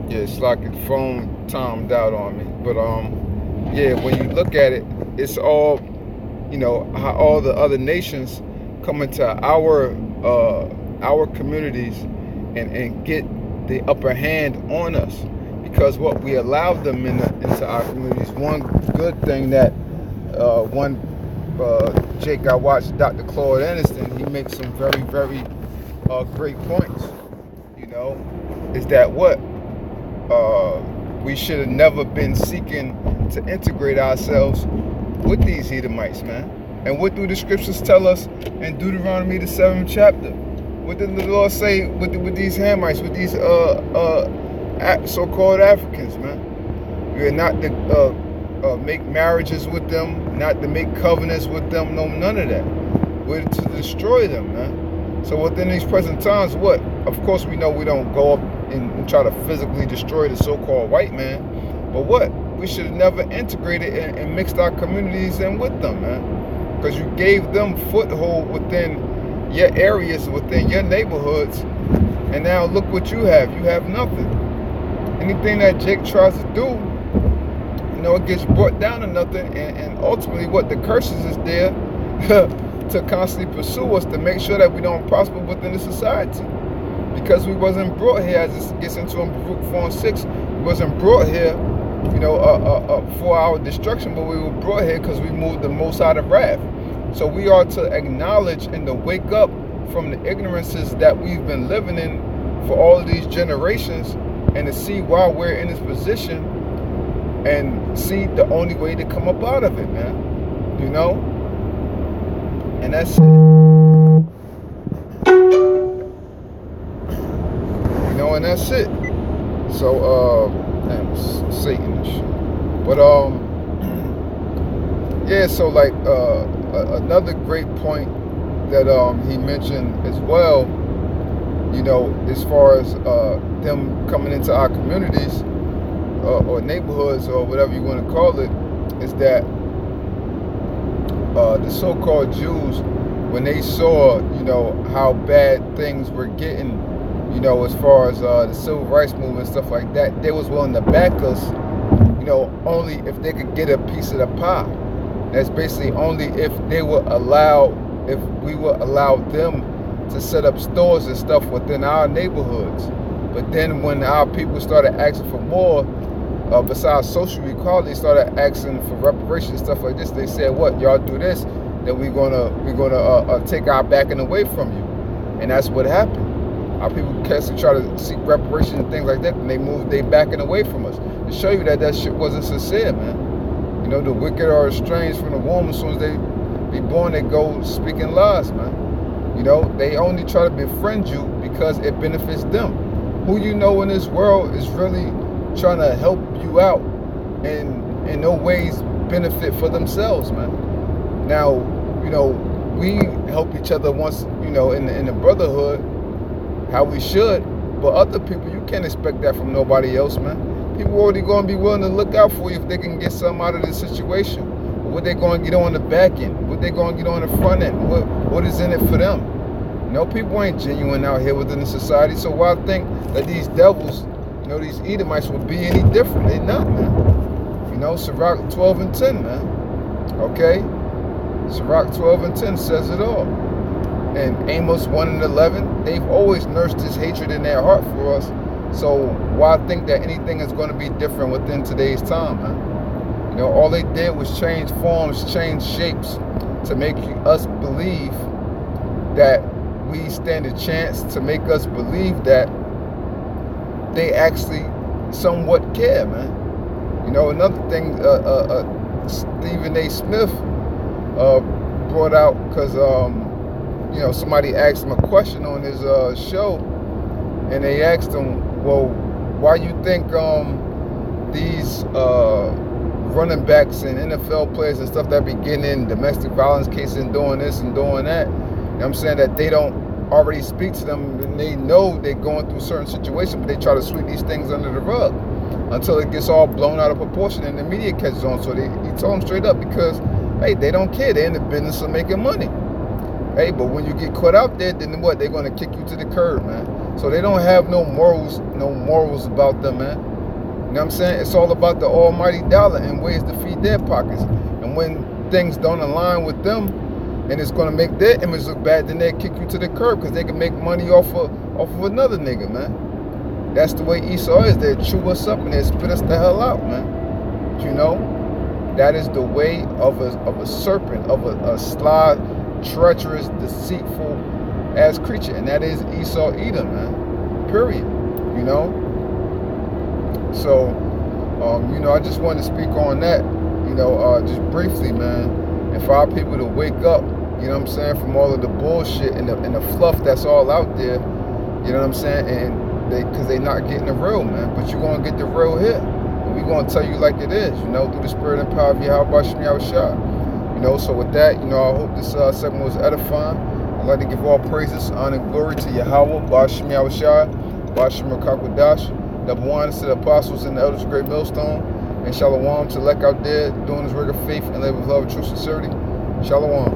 Yeah, it's like the phone timed out on me. But yeah, when you look at it, it's all, how all the other nations come into our communities and get the upper hand on us because what we allowed them into our communities. One good thing that one Jake, I watched Dr. Claude Anderson. He makes some very very great points. You know, is that what we should have never been seeking to integrate ourselves with these Edomites, man. And what do the scriptures tell us in Deuteronomy the 7th chapter? What did the Lord say with these Hamites, with these so-called Africans, man? You're not to make marriages with them, not to make covenants with them, no, none of that. We're to destroy them, man. So within these present times, what? Of course, we know we don't go up and try to physically destroy the so-called white man, but what? We should have never integrated and mixed our communities in with them, man. Because you gave them foothold within your areas, within your neighborhoods, and now look what you have. You have nothing. Anything that Jake tries to do, it gets brought down to nothing, and ultimately what the curses is there to constantly pursue us to make sure that we don't prosper within the society. Because we wasn't brought here, as it gets into in Baruch 4 and 6, we wasn't brought here, for our destruction, but we were brought here because we moved the most out of wrath. So we are to acknowledge and to wake up from the ignorances that we've been living in for all of these generations, and to see why we're in this position, and see the only way to come up out of it, man. And that's it. And that's it. So damn, Satan and shit. But yeah, so like another great point that he mentioned as well, as far as them coming into our communities or neighborhoods or whatever you want to call it, is that the so-called Jews, when they saw, how bad things were getting, as far as the civil rights movement and stuff like that, they was willing to back us, only if they could get a piece of the pie. That's basically only if we would allow them to set up stores and stuff within our neighborhoods. But then when our people started asking for more, besides social equality, started asking for reparations and stuff like this, they said, what, y'all do this, then we're gonna take our backing away from you. And that's what happened. Our people constantly try to seek reparations and things like that, and they moved they backing away from us. To show you that shit wasn't sincere, man. The wicked are estranged from the womb. As soon as they be born, they go speaking lies, man. They only try to befriend you because it benefits them. Who in this world is really trying to help you out and in no ways benefit for themselves, man. Now, we help each other once, in the brotherhood, how we should, but other people, you can't expect that from nobody else, man. People already going to be willing to look out for you if they can get something out of this situation. What they going to get on the back end, what they going to get on the front end, what is in it for them. People ain't genuine out here within the society, so why think that these devils, these Edomites will be any different? They not, man. Sirach 12 and 10, man. Okay? Sirach 12 and 10 says it all. And Amos 1 and 11, they've always nursed this hatred in their heart for us. So why think that anything is going to be different within today's time, man? All they did was change forms, change shapes to make us believe that we stand a chance, to make us believe that they actually somewhat care, man. Another thing Stephen A. Smith brought out, because somebody asked him a question on his show, and they asked him, well, why you think these running backs and NFL players and stuff that be getting in domestic violence cases and doing this and doing that, I'm saying that they don't already speak to them, and they know they're going through certain situations, but they try to sweep these things under the rug until it gets all blown out of proportion and the media catches on. So he told them straight up, because, hey, they don't care. They're in the business of making money. Hey, but when you get caught out there, then what? They're going to kick you to the curb, man. So they don't have no morals about them, man. You know what I'm saying? It's all about the almighty dollar and ways to feed their pockets. And when things don't align with them, and it's gonna make their image look bad, then they kick you to the curb because they can make money off of another nigga, man. That's the way Esau is. They chew us up and they spit us the hell out, man. You know, that is the way of a serpent, of a sly, treacherous, deceitful ass creature, and that is Esau Edom, man. Period. You know. So, you know, I just want to speak on that. You know, just briefly, man, and for our people to wake up. You know what I'm saying, from all of the bullshit and the fluff that's all out there. You know what I'm saying, and because they not getting the real, man. But you're gonna get the real here, and we gonna tell you like it is. You know, through the spirit and power of Yahweh Shem Yahushua. You know, so with that, you know, I hope this segment was edifying. I'd like to give all praises, honor, and glory to Yahweh, Ba'ashem Yahushua, Ba'ashem Rakakwadash. Number one, to the apostles and the elders of Great Millstone, and Shalom to Lek out there doing his work of faith and live with love and true sincerity. Shalom.